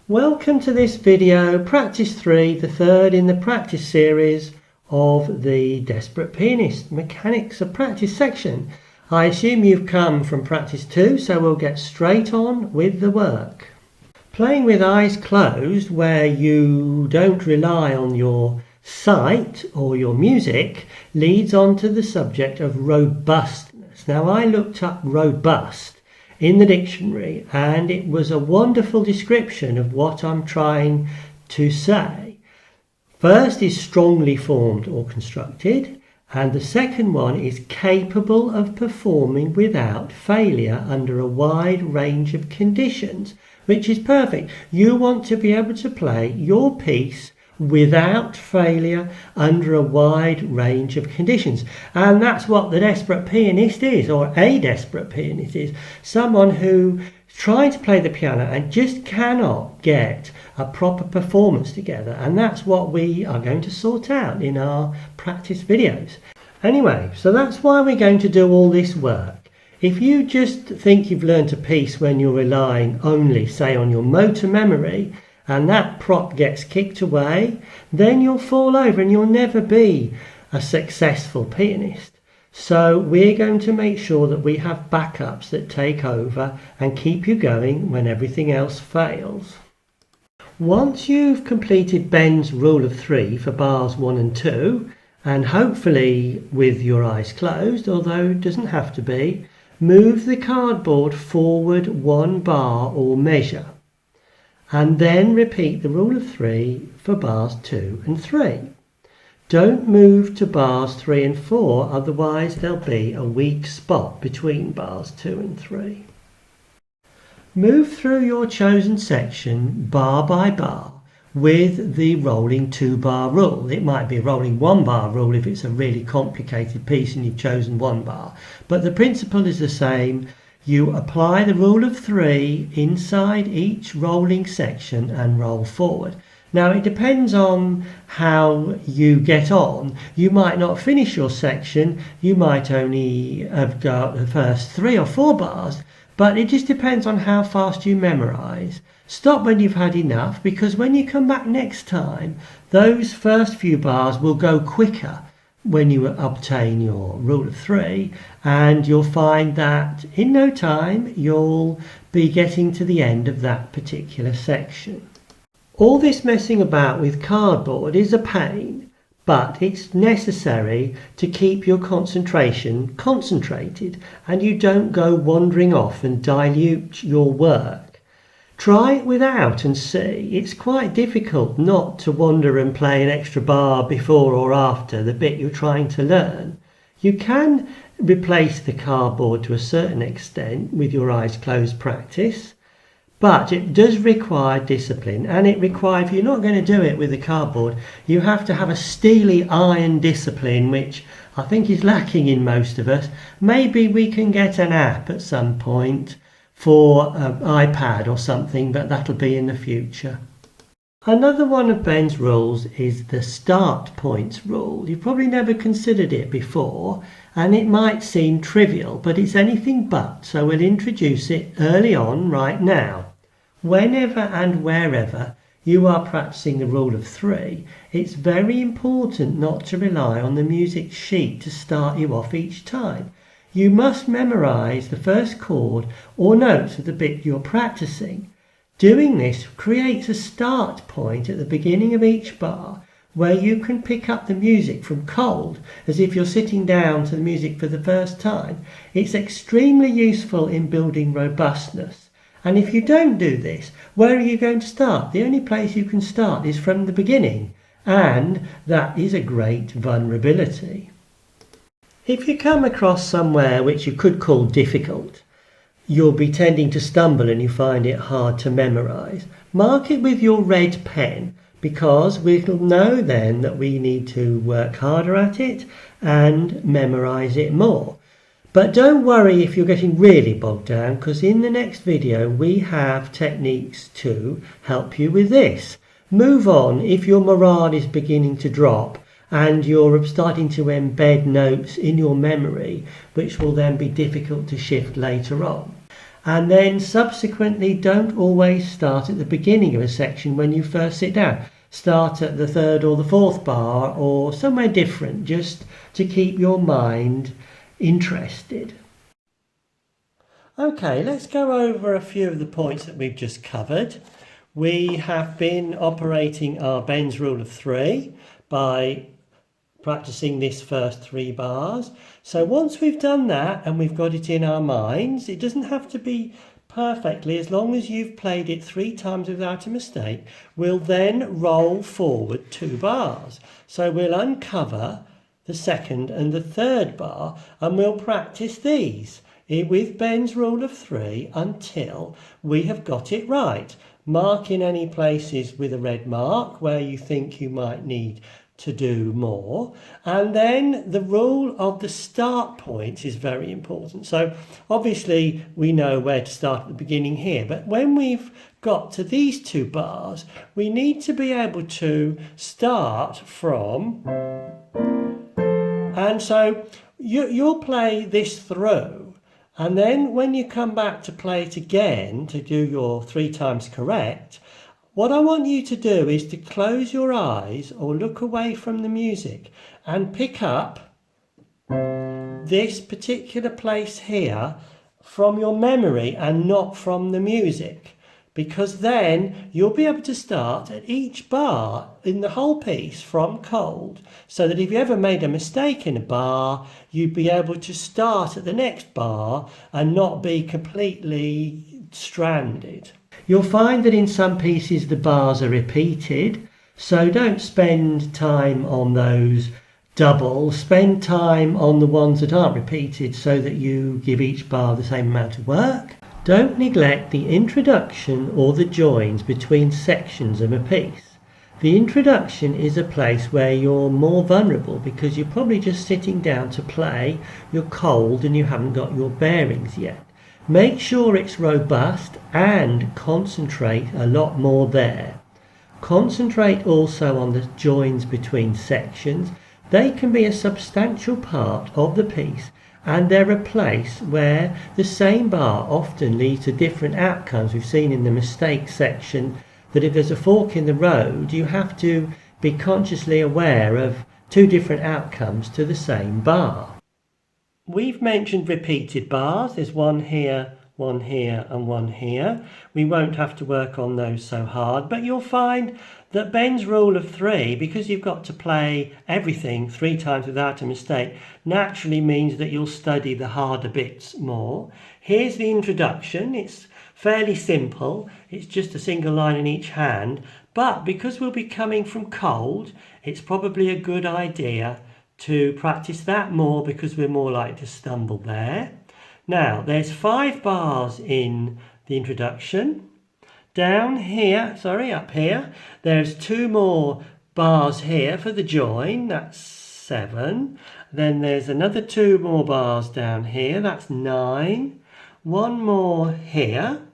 Welcome to this video, practice 3, the third in the practice series of the Desperate Pianist Mechanics of Practice section. I assume you've come from practice 2, so we'll get straight on with the work. Playing with eyes closed, where you don't rely on your sight or your music, leads on to the subject of robustness. Now, I looked up robust in the dictionary, and it was a wonderful description of what I'm trying to say. First is strongly formed or constructed, and the second one is capable of performing without failure under a wide range of conditions, which is perfect. You want to be able to play your piece without failure under a wide range of conditions, and that's what the desperate pianist is, or a desperate pianist is. Someone who trying to play the piano and just cannot get a proper performance together, and that's what we are going to sort out in our practice videos. Anyway, so that's why we're going to do all this work. If you just think you've learnt a piece when you're relying only, say, on your motor memory, and that prop gets kicked away, then you'll fall over and you'll never be a successful pianist. So we're going to make sure that we have backups that take over and keep you going when everything else fails. Once you've completed Ben's rule of 3 for bars 1 and 2, and hopefully with your eyes closed, although it doesn't have to be, move the cardboard forward 1 bar or measure, and then repeat the rule of 3 for bars 2 and 3. Don't move to bars 3 and 4, otherwise there'll be a weak spot between bars 2 and 3. Move through your chosen section bar by bar with the rolling 2-bar rule. It might be a rolling 1-bar rule if it's a really complicated piece and you've chosen 1 bar, but the principle is the same. You apply the rule of 3 inside each rolling section and roll forward. Now, it depends on how you get on. You might not finish your section. You might only have got the first 3 or 4 bars, but it just depends on how fast you memorize. Stop when you've had enough, because when you come back next time, those first few bars will go quicker when you obtain your rule of 3, and you'll find that in no time you'll be getting to the end of that particular section. All this messing about with cardboard is a pain, but it's necessary to keep your concentration concentrated and you don't go wandering off and dilute your work. Try it without and see. It's quite difficult not to wander and play an extra bar before or after the bit you're trying to learn. You can replace the cardboard to a certain extent with your eyes closed practice, but it does require discipline, and it requires, if you're not going to do it with the cardboard, you have to have a steely iron discipline, which I think is lacking in most of us. Maybe we can get an app at some point for an iPad or something, but that'll be in the future. Another one of Ben's rules is the start points rule. You've probably never considered it before, and it might seem trivial, but it's anything but, so we'll introduce it early on right now. Whenever and wherever you are practicing the rule of 3, it's very important not to rely on the music sheet to start you off each time. You must memorize the first chord or notes of the bit you're practicing. Doing this creates a start point at the beginning of each bar where you can pick up the music from cold, as if you're sitting down to the music for the first time. It's extremely useful in building robustness. And if you don't do this, where are you going to start? The only place you can start is from the beginning, and that is a great vulnerability. If you come across somewhere which you could call difficult, you'll be tending to stumble and you find it hard to memorize. Mark it with your red pen, because we'll know then that we need to work harder at it and memorize it more. But don't worry if you're getting really bogged down, because in the next video we have techniques to help you with this. Move on if your morale is beginning to drop and you're starting to embed notes in your memory, which will then be difficult to shift later on. And then subsequently don't always start at the beginning of a section when you first sit down. Start at the third or the fourth bar or somewhere different, just to keep your mind interested. Okay, let's go over a few of the points that we've just covered. We have been operating our Ben's rule of 3 by practicing this first 3 bars. So once we've done that and we've got it in our minds, it doesn't have to be perfectly, as long as you've played it 3 times without a mistake, we'll then roll forward 2 bars. So we'll uncover the second and the third bar and we'll practice these with Ben's rule of 3 until we have got it right. Mark in any places with a red mark where you think you might need to do more. And then the rule of the start point is very important. So obviously we know where to start at the beginning here, but when we've got to these 2 bars, we need to be able to start from, and so you'll play this through. And then when you come back to play it again, to do your 3 times correct, what I want you to do is to close your eyes or look away from the music and pick up this particular place here from your memory and not from the music. Because then you'll be able to start at each bar in the whole piece from cold, so that if you ever made a mistake in a bar, you'd be able to start at the next bar and not be completely stranded. You'll find that in some pieces the bars are repeated, so don't spend time on those double. Spend time on the ones that aren't repeated so that you give each bar the same amount of work. Don't neglect the introduction or the joins between sections of a piece. The introduction is a place where you're more vulnerable because you're probably just sitting down to play, you're cold and you haven't got your bearings yet. Make sure it's robust and concentrate a lot more there. Concentrate also on the joins between sections. They can be a substantial part of the piece, and they're a place where the same bar often leads to different outcomes. We've seen in the mistake section that if there's a fork in the road, you have to be consciously aware of 2 different outcomes to the same bar. We've mentioned repeated bars. There's one here, and one here. We won't have to work on those so hard, but you'll find that Ben's rule of 3, because you've got to play everything 3 times without a mistake, naturally means that you'll study the harder bits more. Here's the introduction. It's fairly simple. It's just a single line in each hand, but because we'll be coming from cold, it's probably a good idea to practice that more because we're more likely to stumble there. Now, there's 5 bars in the introduction. Down here, up here, there's 2 more bars here for the join, that's 7. Then there's another 2 more bars down here, that's 9. 1 more here,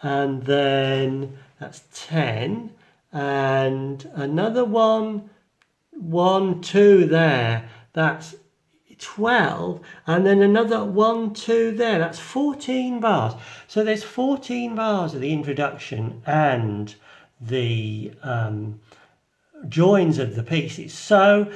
and then that's 10. And another 1, 2 there, that's 12, and then another 1, 2 there, that's 14 bars. So there's 14 bars of the introduction and the joins of the pieces. So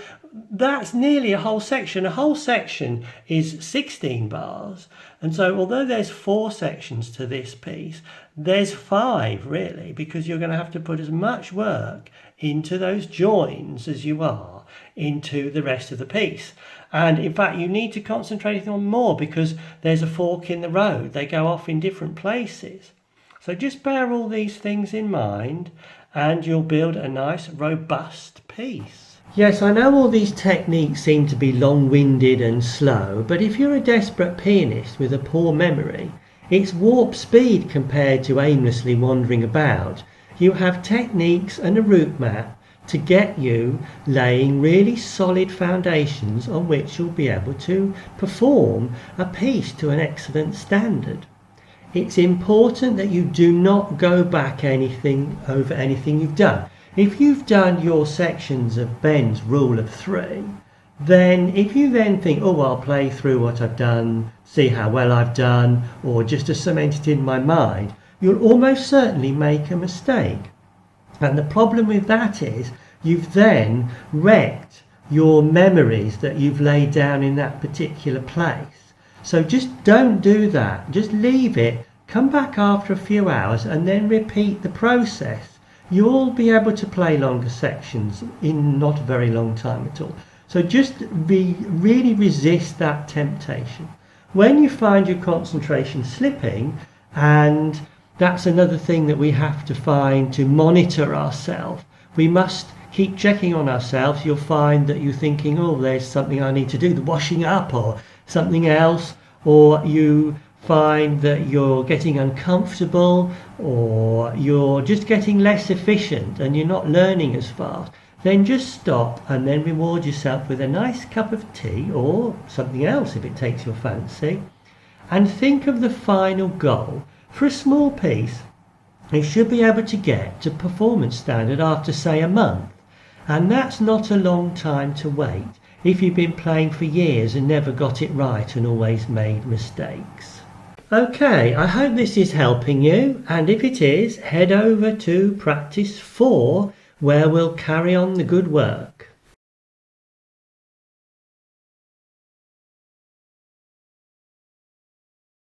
that's nearly a whole section. A whole section is 16 bars. And so although there's 4 sections to this piece, there's 5 really, because you're going to have to put as much work into those joins as you are into the rest of the piece. And in fact, you need to concentrate on more because there's a fork in the road. They go off in different places. So just bear all these things in mind and you'll build a nice, robust piece. Yes, I know all these techniques seem to be long-winded and slow, but if you're a desperate pianist with a poor memory, it's warp speed compared to aimlessly wandering about. You have techniques and a route map to get you laying really solid foundations on which you'll be able to perform a piece to an excellent standard. It's important that you do not go back over anything you've done. If you've done your sections of Ben's rule of 3, then if you then think, oh, I'll play through what I've done see how well I've done, or just to cement it in my mind, you'll almost certainly make a mistake. And the problem with that is you've then wrecked your memories that you've laid down in that particular place. So just don't do that. Just leave it, come back after a few hours and then repeat the process. You'll be able to play longer sections in not a very long time at all. So just really resist that temptation. When you find your concentration slipping, and that's another thing that we have to find to monitor ourselves, we must keep checking on ourselves. You'll find that you're thinking, oh, there's something I need to do, the washing up or something else, or you find that you're getting uncomfortable, or you're just getting less efficient and you're not learning as fast. Then just stop and then reward yourself with a nice cup of tea or something else if it takes your fancy, and think of the final goal. For a small piece, you should be able to get to performance standard after, say, a month, and that's not a long time to wait if you've been playing for years and never got it right and always made mistakes. Okay, I hope this is helping you, and if it is, head over to practice 4 where we'll carry on the good work.